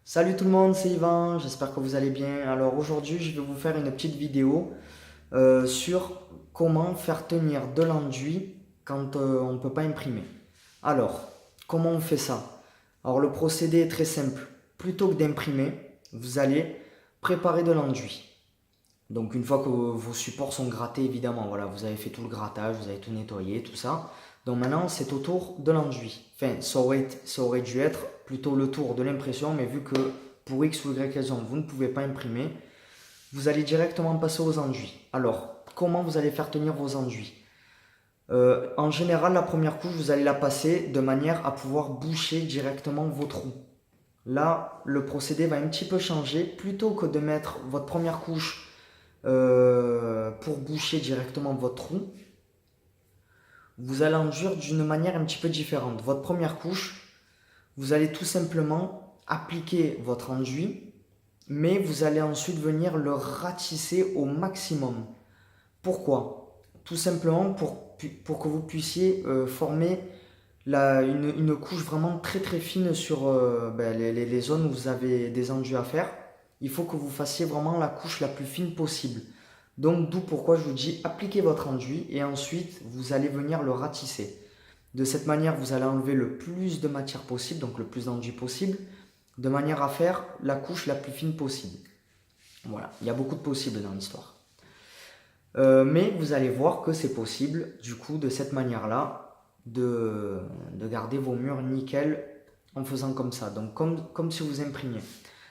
Salut tout le monde, c'est Yvan, j'espère que vous allez bien. Alors aujourd'hui, je vais vous faire une petite vidéo sur comment faire tenir de l'enduit quand on ne peut pas imprimer. Alors, comment on fait ça? Alors le procédé est très simple. Plutôt que d'imprimer, vous allez préparer de l'enduit. Donc une fois que vos supports sont grattés, évidemment, voilà, vous avez fait tout le grattage, vous avez tout nettoyé, tout ça. Donc maintenant, c'est au tour de l'enduit. Enfin, ça aurait dû être plutôt le tour de l'impression, mais vu que pour X ou Y raison, vous ne pouvez pas imprimer, vous allez directement passer aux enduits. Alors, comment vous allez faire tenir vos enduits? En général, la première couche, vous allez la passer de manière à pouvoir boucher directement vos trous. Là, le procédé va un petit peu changer. Plutôt que de mettre votre première couche pour boucher directement votre trou, vous allez enduire d'une manière un petit peu différente. Votre première couche, vous allez tout simplement appliquer votre enduit, mais vous allez ensuite venir le ratisser au maximum. Pourquoi? Tout simplement pour que vous puissiez former une couche vraiment très très fine sur les zones où vous avez des enduits à faire. Il faut que vous fassiez vraiment la couche la plus fine possible. Donc d'où pourquoi je vous dis appliquez votre enduit et ensuite vous allez venir le ratisser. De cette manière, vous allez enlever le plus de matière possible, donc le plus d'enduit possible, de manière à faire la couche la plus fine possible. Voilà, il y a beaucoup de possibles dans l'histoire. Mais vous allez voir que c'est possible, du coup, de cette manière-là, de garder vos murs nickel en faisant comme ça. Donc, comme si vous imprimiez.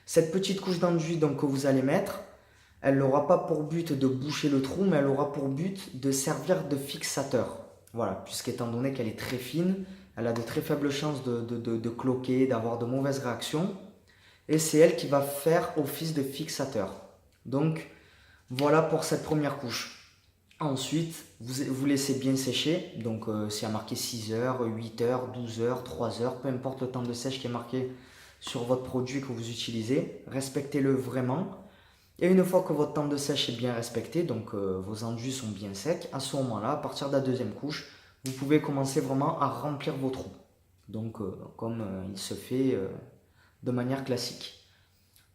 Cette petite couche d'enduit donc, que vous allez mettre, elle n'aura pas pour but de boucher le trou, mais elle aura pour but de servir de fixateur. Voilà, puisqu'étant donné qu'elle est très fine, elle a de très faibles chances de cloquer, d'avoir de mauvaises réactions. Et c'est elle qui va faire office de fixateur. Donc, voilà pour cette première couche. Ensuite, vous laissez bien sécher. Donc, s'il y a marqué 6 heures, 8 heures, 12 heures, 3 heures, peu importe le temps de sèche qui est marqué sur votre produit que vous utilisez, respectez-le vraiment. Et une fois que votre temps de sèche est bien respecté, donc vos enduits sont bien secs, à ce moment-là, à partir de la deuxième couche, vous pouvez commencer vraiment à remplir vos trous. Donc, comme il se fait de manière classique.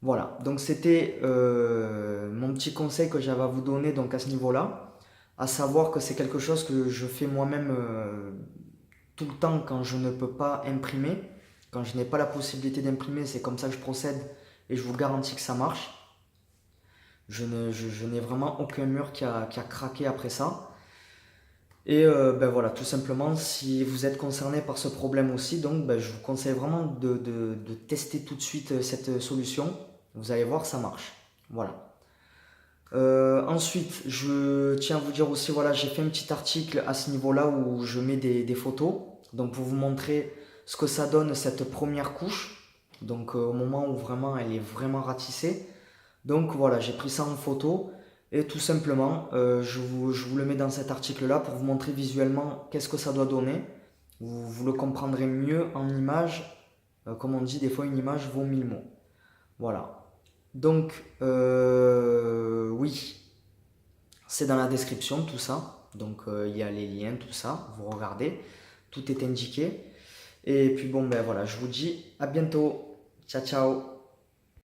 Voilà, donc c'était mon petit conseil que j'avais à vous donner donc à ce niveau-là, à savoir que c'est quelque chose que je fais moi-même tout le temps quand je ne peux pas imprimer, quand je n'ai pas la possibilité d'imprimer, c'est comme ça que je procède et je vous garantis que ça marche. Je n'ai vraiment aucun mur qui a craqué après ça. Et ben voilà, tout simplement, si vous êtes concerné par ce problème aussi, donc ben, je vous conseille vraiment de tester tout de suite cette solution. Vous allez voir, ça marche. Voilà. Ensuite, je tiens à vous dire aussi, voilà, j'ai fait un petit article à ce niveau-là où je mets des photos. Donc pour vous montrer ce que ça donne cette première couche. Donc au moment où vraiment elle est vraiment ratissée. Donc voilà, j'ai pris ça en photo et tout simplement, je vous le mets dans cet article-là pour vous montrer visuellement qu'est-ce que ça doit donner. Vous le comprendrez mieux en image. Comme on dit, des fois une image vaut 1000 mots. Voilà. Donc, oui, c'est dans la description tout ça. Donc, il y a les liens, tout ça. Vous regardez, tout est indiqué. Et puis bon, ben voilà, je vous dis à bientôt. Ciao, ciao.